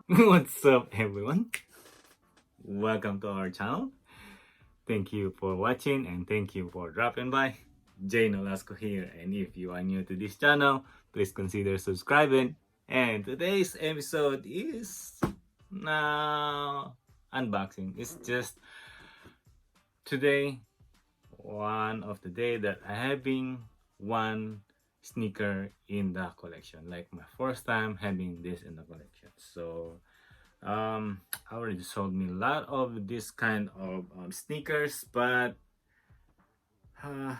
What's up, everyone? Welcome to our channel. Thank you for watching and thank you for dropping by. Nolasco here, and if you are new to this channel, please consider subscribing. And today's episode is now unboxing. It's just today, one of the day that I having one sneaker in the collection, like my first time having this in the collection. So already sold me a lot of this kind of sneakers, but uh,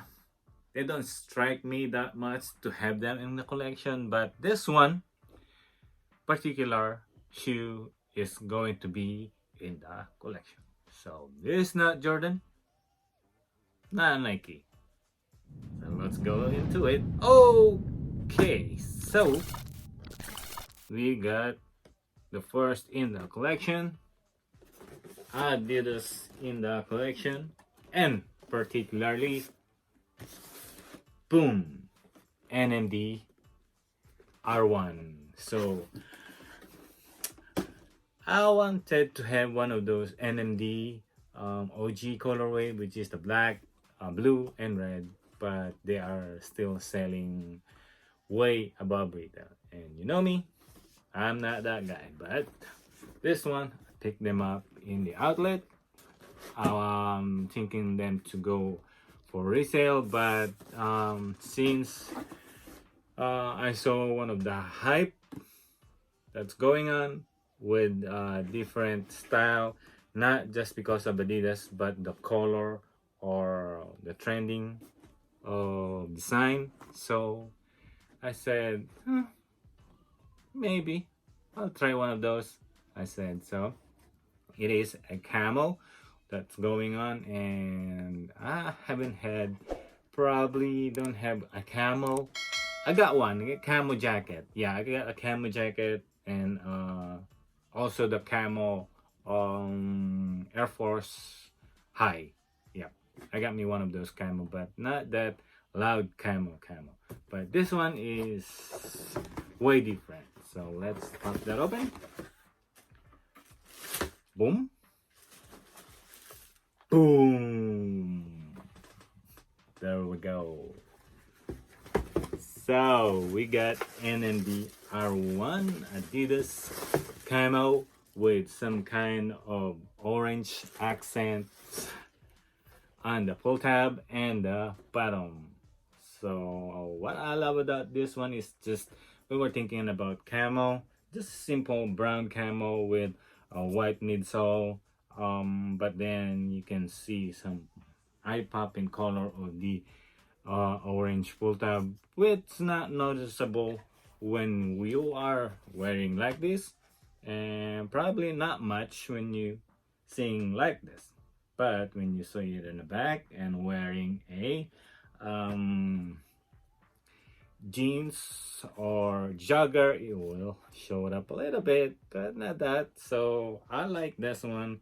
they don't strike me that much to have them in the collection. But this one particular shoe is going to be in the collection. So this is not Jordan, not Nike. So let's go into it. Okay, so we got the first in the collection, Adidas in the collection, and particularly, boom, NMD R1. So I wanted to have one of those NMD OG colorway, which is the black, blue, and red, but they are still selling way above retail. And you know me, I'm not that guy, but this one, I picked them up in the outlet. I'm thinking them to go for resale, but since I saw one of the hype that's going on with different style, not just because of Adidas, but the color or the trending of design. So I said, maybe I'll try one of those. I said so. It is a Camo that's going on, and I haven't had, probably don't have a Camo. I got one, a Camo jacket. Yeah, I got a Camo jacket, and also the Camo Air Force High. Yeah, I got me one of those Camo, but not that loud Camo. But this one is way different. So let's pop that open. Boom. Boom. There we go. So we got NMD R1 Adidas Camo with some kind of orange accent on the pull tab and the bottom. So what I love about this one is just, we were thinking about camo, just simple brown camo with a white midsole, but then you can see some eye-popping color of the orange pull tab, which is not noticeable when you are wearing like this, and probably not much when you sing like this. But when you see it in the back and wearing a jeans or jogger, it will show it up a little bit, but not that. So I like this one.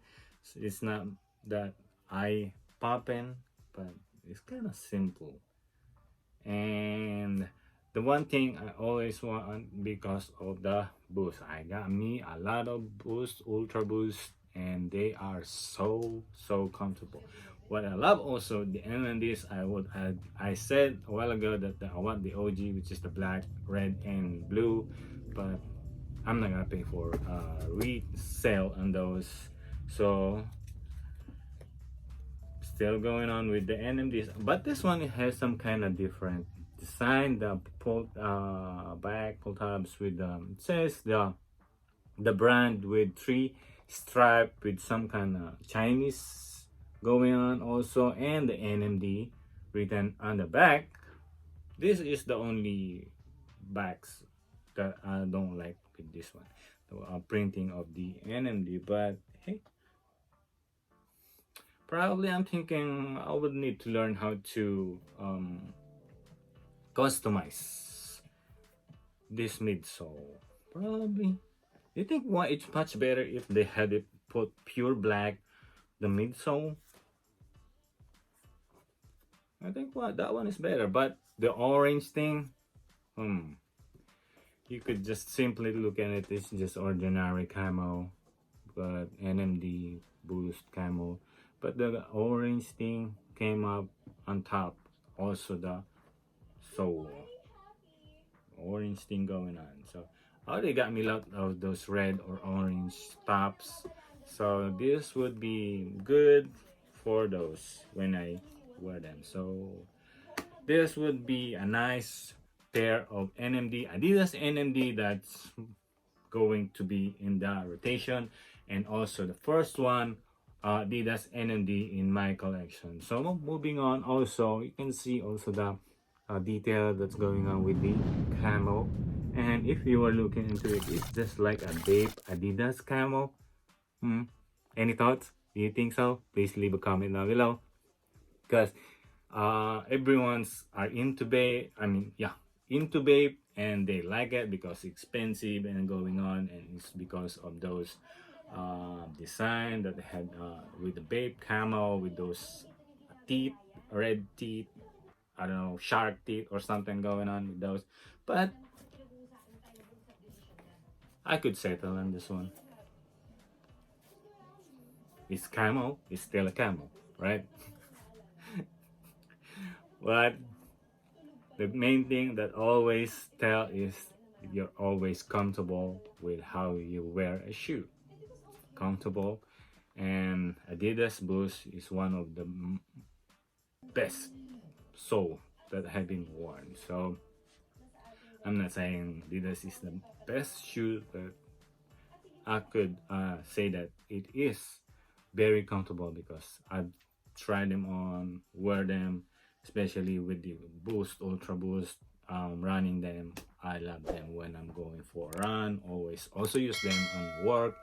It's not that eye popping, but it's kind of simple. And the one thing I always want, because of the boost, I got me a lot of boost, ultra boost, and they are so comfortable. What I love also, the NMDs, I said a while ago that I want the OG, which is the black, red, and blue, but I'm not gonna pay for resale on those. So still going on with the NMDs, but this one has some kind of different design. The back pull tabs with it says the brand with 3 stripe with some kind of Chinese going on also, and the NMD written on the back. This is the only backs that I don't like with this one, the printing of the NMD. But hey, probably I'm thinking I would need to learn how to customize this midsole. Probably. Do you think why it's much better if they had it put pure black the midsole? I think what that one is better, but the orange thing, you could just simply look at it, it's just ordinary camo, but NMD boost camo, but the orange thing came up on top, also the soul orange thing going on. So already got me a lot of those red or orange tops, so this would be good for those when I wear them. So this would be a nice pair of NMD, Adidas NMD, that's going to be in the rotation, and also the first one, Adidas NMD in my collection. So moving on, also you can see also the detail that's going on with the camo, and if you are looking into it, it's just like a Bape Adidas camo. Any thoughts? Do you think so? Please leave a comment down below, because everyone's are into Bape. I mean, yeah, into Bape, and they like it because it's expensive and going on, and it's because of those design that they had with the Bape camo, with those teeth, red teeth, I don't know, shark teeth or something going on with those. But I could settle on this one. It's camo, it's still a camo, right? But the main thing that always tell is you're always comfortable with how you wear a shoe. Comfortable, and Adidas Boost is one of the best sole that have been worn. So I'm not saying Adidas is the best shoe, but I could say that it is very comfortable because I've tried them on, wear them, especially with the Boost, Ultra Boost, running them. I love them when I'm going for a run, always also use them on work.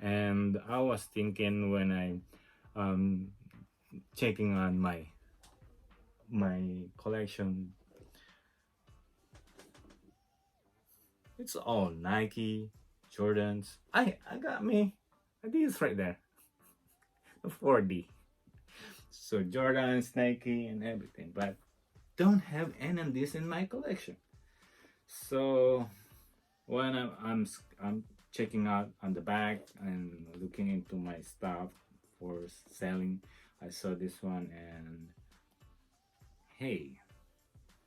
And I was thinking when I checking on my collection, it's all Nike, Jordans. I got me Adidas right there, the 4D. So Jordans, Nike, and everything, but don't have any of this in my collection. So when I'm checking out on the back and looking into my stuff for selling, I saw this one, and hey,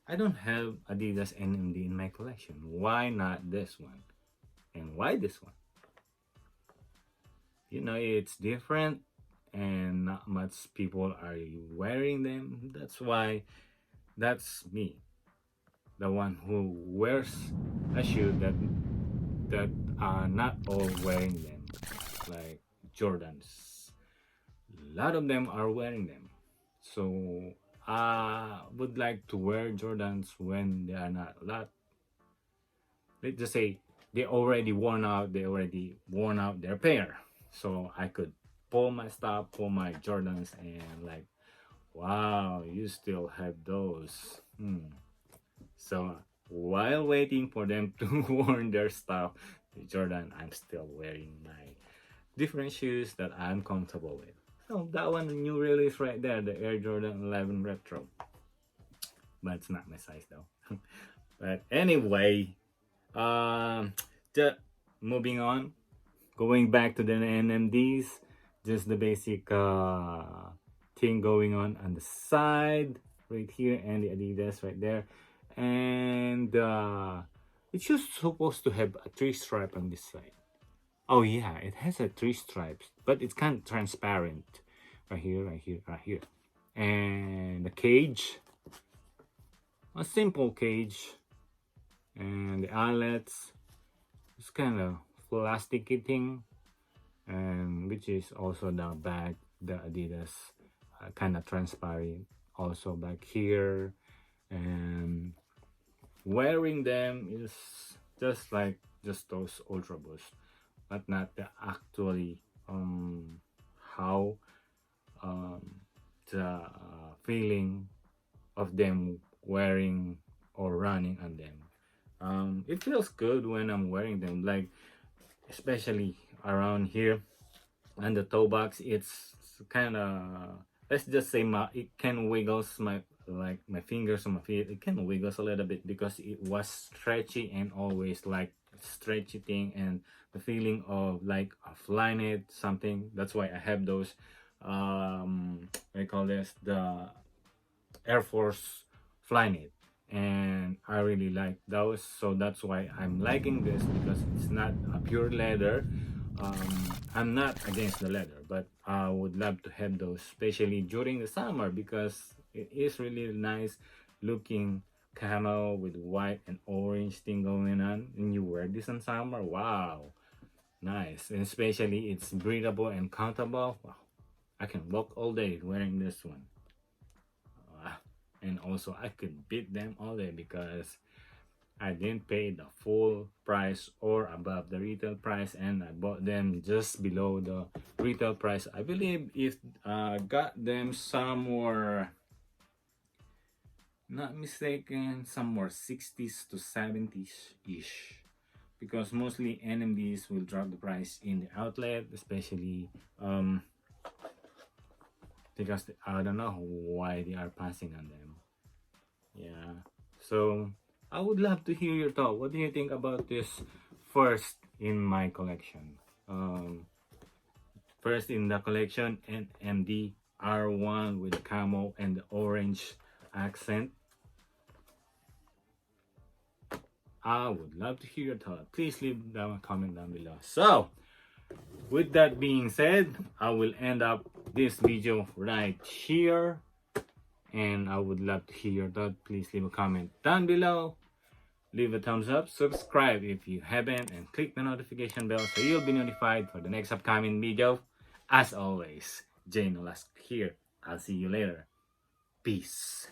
I don't have Adidas NMD in my collection. Why not this one? And why this one? You know, it's different and not much people are wearing them. That's why that's me, the one who wears a shoe that are not all wearing them, like Jordans. A lot of them are wearing them. So I would like to wear Jordans when they are not a lot. Let's just say they already worn out their pair. So I could pull my stuff, pull my Jordans, and like, wow, you still have those. So while waiting for them to worn their stuff, the Jordan, I'm still wearing my different shoes that I'm comfortable with. So that one, the new release right there, the Air Jordan 11 Retro. But it's not my size though. But anyway, just moving on, going back to the NMDs, just the basic thing going on the side right here, and the Adidas right there, and it's just supposed to have a 3 stripe on this side. Oh yeah, it has a 3 stripes, but it's kind of transparent right here, right here, right here. And the cage, a simple cage, and the eyelets, it's kind of plasticky thing, and which is also the back, the Adidas kind of transparent also back here. And wearing them is just like just those Ultra Boost, but not the actually how the feeling of them wearing or running on them. It feels good when I'm wearing them, like especially around here and the toe box. It's kind of, let's just say, it can wiggles my like my fingers on my feet, it kind of wiggles a little bit because it was stretchy and always like stretchy thing, and the feeling of like a Flyknit something. That's why I have those what do you call this, the Air Force Flyknit, and I really like those, so that's why I'm liking this, because it's not a pure leather. I'm not against the leather, but I would love to have those, especially during the summer, because it is really nice looking camo with white and orange thing going on, and you wear this in summer. Wow, nice. And especially it's breathable and comfortable. Wow, I can walk all day wearing this one. And also I could beat them all day because I didn't pay the full price or above the retail price, and I bought them just below the retail price. I believe if got them somewhere, not mistaken, somewhere 60s to 70s ish, because mostly NMDs will drop the price in the outlet, especially because I don't know why they are passing on them. Yeah, so I would love to hear your thought. What do you think about this first in my collection? First in the collection, NMD R1 with camo and the orange accent. I would love to hear your thought. Please leave down a comment down below. So, with that being said, I will end up this video right here. And I would love to hear your thought. Please leave a comment down below. Leave a thumbs up, subscribe if you haven't, and click the notification bell so you'll be notified for the next upcoming video. As always, Nolasco here. I'll see you later. Peace.